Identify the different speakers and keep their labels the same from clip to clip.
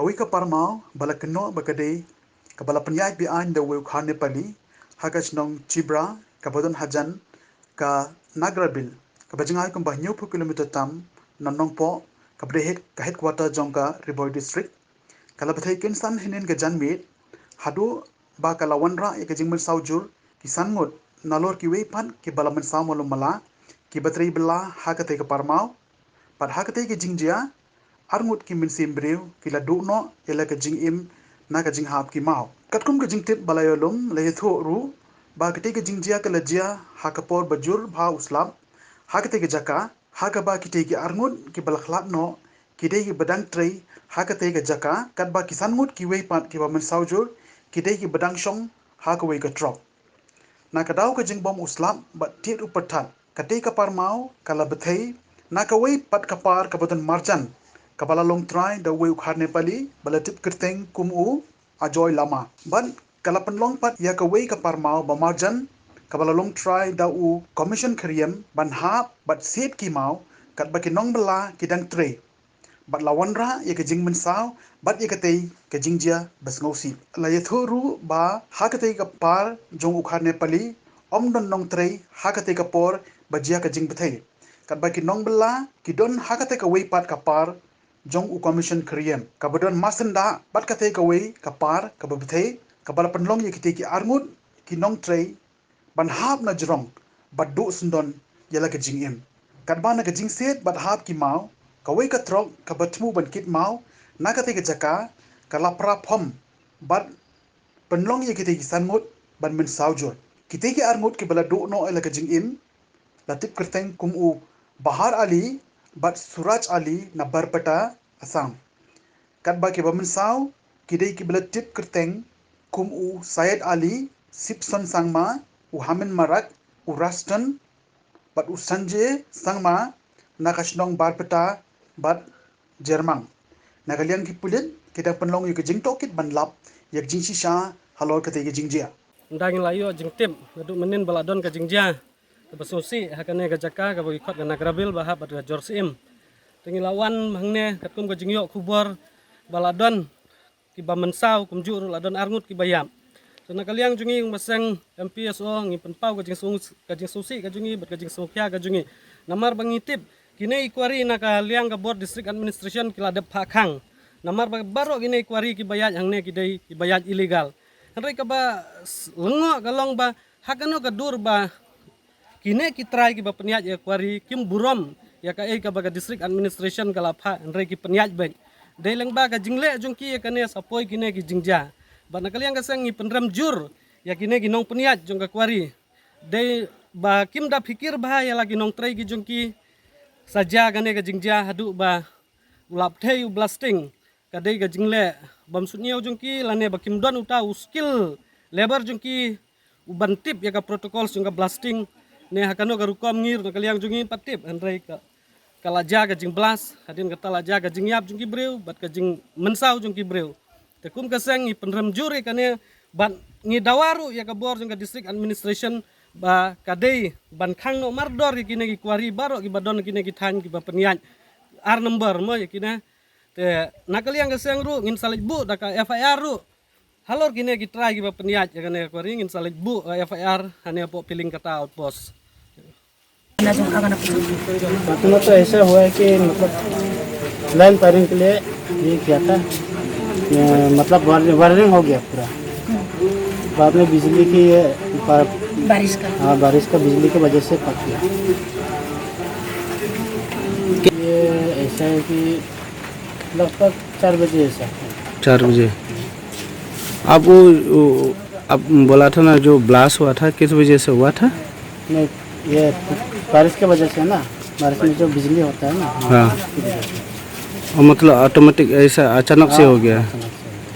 Speaker 1: Kawi ka parmau bala keno bakade ka bala penyai bi an the will khane pali hagach nong chibra ka bodon hajan ka nagrabil ka bajingai kum bah nyu kilometer tam nonong po ka brehet ka headquarter jongka riboy district kala bathai kinsan hinin ka janmit hadu ba kala wanra e ka jingmen saujur kisan ngot nalor ki weipan ki bala men samolo mala ki batri bela hakate ka parmau pat hakate ki jingjia arngut ki min simbriu ki la duno ela ka jing im na ka jing hap ki mau katkum ka jing tip balayolum le tho ru ba kate ka jingjia ka lajia hakapor bajur bha uslam hakate ka jaka hakaba kite ki arngut ki balakhlap no kide ki badang trei hakate ka jaka katba kisan ngut ki wei pat ki ba men saujur kide ki badang shong hakawei ka drop na ka daw ka jing bom uslam ba tit upathat kate ka parmau kala bathai na ka wei pat ka par ka bodan marjan kabala long try the way khar nepali bala tip kerteng kumu ajoy lama ban kala penlong pat ya ka wei ka parmau ba marjan kabala long try da u commission khriem ban hap bat set ki mau kat ba ki nong bala ki dang tre bat lawanra ya ka jing men saw bat ya ka tei ka jingjia bas ngosi la ya thoru ba ha ka tei ka par jong u khar nepali om don nong tre ha ka tei ka por ba jia ka jing bthai kat ba ki nong bala ki don ha ka tei ka wei pat ka par jong u commission kriem kabadon masenda bat ka take away ka par ka babthei ka bala panlong ye kiti ki arngut ki nong trei ban hap na jrong bat du sundon yela ka jing em kat ba na ka jing set bat hap ki mau ka wei ka trok ka batmu ban kit mau na ka te ka jaka ka lapra phom bat panlong ye kiti ki sanmut ban min saujur kiti ki arngut ki bala du no ela ka jing em latip kerteng kum u bahar ali bat suraj ali na barpata asam kat ba ke bamen saw kidai ki bela tip kerteng kum u sayed ali sipson sangma u hamen marak u raston bat u sanje sangma na kashnong barpata bat jermang na kalian ki pulit kita penlong yu ke jing tokit ban lap yak jing shisha halor kate ke jing jia
Speaker 2: ndang layo jing tim nadu menin baladon ka jingja basosi hakane ka jaka ka bagi khot ka nagrabil bahap at ka jorsim tingi lawan hangne katkum ka jingyo khubor baladon ki bamensaw kumjur ladon arngut ki bayam so na kaliang jungi masang MPSO ngi penpau ka jing sosi ka jungi bat ka jing sokya ka jungi namar bangitip kine ikwari na ka liang ka board district administration kiladep phakang namar baro kine ikwari ki bayat hangne ki dei ki bayat illegal Henry ka ba lengo kalong ba hakano ka dur ba kine ki try ki ba peniat ya kwari kim burom ya ka ka ba district administration kala pha Henry ki peniat ben dei lang ba ka jingle jongki ya kane sapoi kine ki jingja ba nakaliang ka sang ni penram jur ya kine ki nong peniat jong ka kwari dei ba kim da fikir ba ya lagi nong try ki jongki saja kane ka jingja hadu ba ulap thei blasting kadai ka jingle bam sunyo jongki lane bakim don uta skill labor jongki uban tip ya ka protocol jong ka blasting ne hakano ka rukom ngir na kaliang jongi patip andrai ka kalaja ka jing blas hadin ka talaja ka jing yap jongki breu bat ka jing mensaw jongki breu te kum ka sang ni penram jure kane ban ni dawaru ya ka bor jong ka district administration ba kadai ban khang no mardor ki ne ki kwari baro ki badon ki ne ki than ki ba peniat ar number mo ya kina te nakaliang ka sang ru ngin salit bu da ka FIR ru halor kine ki try ki ba peniat ya kane kwari ngin salit bu FIR hane po piling kata outpost
Speaker 3: मतलब तो ऐसा हुआ है कि मतलब line firing के लिए ये किया था मतलब वायरिंग हो गया पूरा बाद में बिजली की
Speaker 4: बारिश का
Speaker 3: हाँ बारिश का बिजली की वजह से पक गया ये ऐसा है कि लगभग 4 बजे ऐसा
Speaker 5: 4 बजे अब वो अब बोला था ना जो ब्लास्ट हुआ था किस वजह से हुआ था
Speaker 3: नहीं ये बारिश की वजह से ना बारिश में जो बिजली होता है ना
Speaker 5: हाँ और मतलब ऑटोमेटिक ऐसा अचानक से हो गया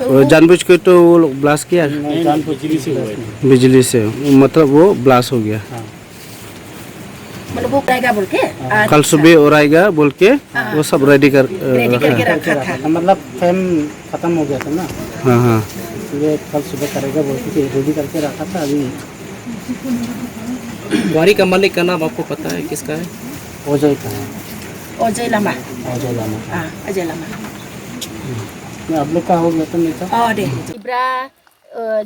Speaker 5: और जानबूझ के तो वो लोग ब्लास्ट किया बिजली से मतलब वो ब्लास्ट हो गया
Speaker 4: मतलब वो करेगा बोल के
Speaker 5: कल सुबह और आएगा बोल के वो सब रेडी
Speaker 4: करके रखा था
Speaker 3: मतलब टाइम खत्म हो गया था ना
Speaker 5: हाँ हाँ
Speaker 3: ये कल सुबह करेगा बोल के रेडी करके रखा था अभी
Speaker 6: गाड़ी का मालिक का नाम आपको पता है किसका है
Speaker 3: अजय का है
Speaker 4: अजय लामा
Speaker 3: अजय लामा
Speaker 4: अजय लामा
Speaker 3: ये आप लोग का हो गया तो नहीं था
Speaker 4: Oh deh. Ibra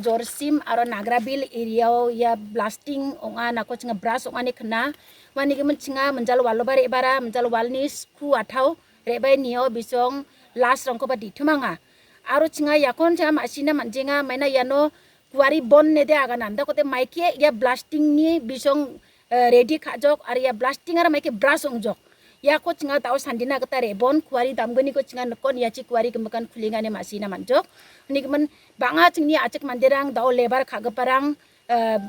Speaker 4: Jorsim aro Nagrabil area ya blasting onga nako cinga bras onga ni kena. Wani kemen cinga menjal walo bare bara menjal walnis ku atau reba nio bisong las rongko badi tumanga. Aro cinga yakon cinga masina manjenga maina yano kuari bon nede aga nanda kote maike ya blasting ni bisong ready kajok ari ya blasting ara maike bras ongjok. Ya ko cinga tahu sandina kata rebon kuari damgani ko cinga nekon ya ci kuari kemakan kulingane masina manjok ni kemen banga cingni acek mandirang tahu lebar kagaparang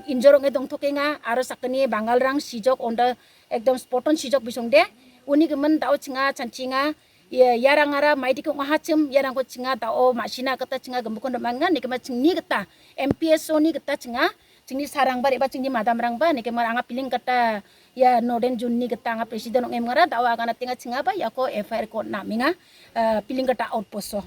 Speaker 4: injorong edong tokenga aro sakani bangal rang sijok onda ekdom spoton sijok bisong de uni kemen tahu cinga cancinga ya yarang ara maiti ko ngahacem yarang ko cinga tahu masina kata cinga gembukon demanga ni kemen cingni kata MPSO ni kata cinga cingni sarang bare ba cingni madam rang ba ni kemen anga piling kata ya noden junni kata anga presiden ngem ngara tahu akan tinga cinga ba ya ko FIR ko naminga piling kata outpost